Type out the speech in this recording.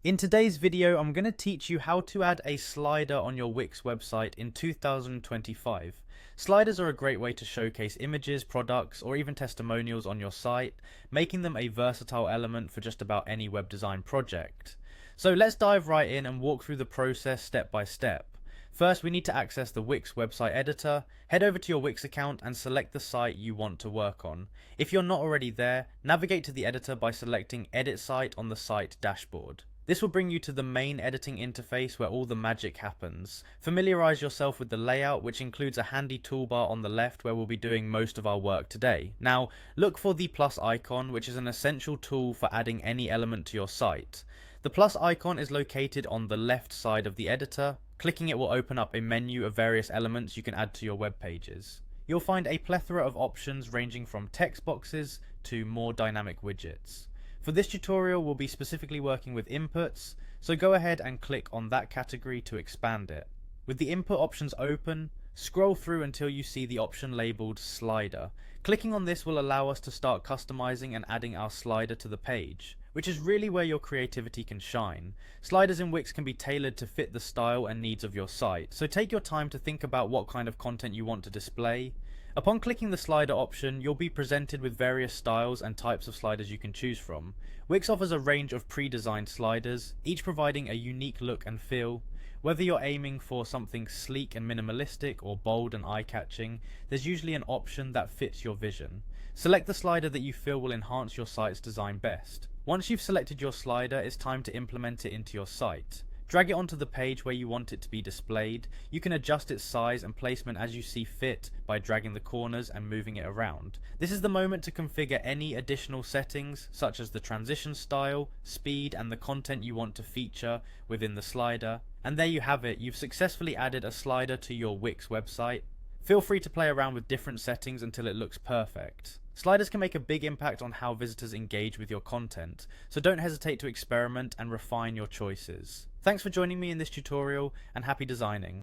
In today's video, I'm going to teach you how to add a slider on your Wix website in 2025. Sliders are a great way to showcase images, products, or even testimonials on your site, making them a versatile element for just about any web design project. So let's dive right in and walk through the process step by step. First, we need to access the Wix website editor. Head over to your Wix account and select the site you want to work on. If you're not already there, navigate to the editor by selecting Edit Site on the site dashboard. This will bring you to the main editing interface where all the magic happens. Familiarize yourself with the layout, which includes a handy toolbar on the left where we'll be doing most of our work today. Now, look for the plus icon, which is an essential tool for adding any element to your site. The plus icon is located on the left side of the editor. Clicking it will open up a menu of various elements you can add to your web pages. You'll find a plethora of options ranging from text boxes to more dynamic widgets. For this tutorial, we'll be specifically working with inputs, so go ahead and click on that category to expand it. With the input options open, scroll through until you see the option labeled slider. Clicking on this will allow us to start customizing and adding our slider to the page, which is really where your creativity can shine. Sliders in Wix can be tailored to fit the style and needs of your site, so take your time to think about what kind of content you want to display. Upon clicking the slider option, you'll be presented with various styles and types of sliders you can choose from. Wix offers a range of pre-designed sliders, each providing a unique look and feel. Whether you're aiming for something sleek and minimalistic or bold and eye-catching, there's usually an option that fits your vision. Select the slider that you feel will enhance your site's design best. Once you've selected your slider, it's time to implement it into your site. Drag it onto the page where you want it to be displayed. You can adjust its size and placement as you see fit by dragging the corners and moving it around. This is the moment to configure any additional settings, such as the transition style, speed, and the content you want to feature within the slider. And there you have it, you've successfully added a slider to your Wix website. Feel free to play around with different settings until it looks perfect. Sliders can make a big impact on how visitors engage with your content, so don't hesitate to experiment and refine your choices. Thanks for joining me in this tutorial, and happy designing.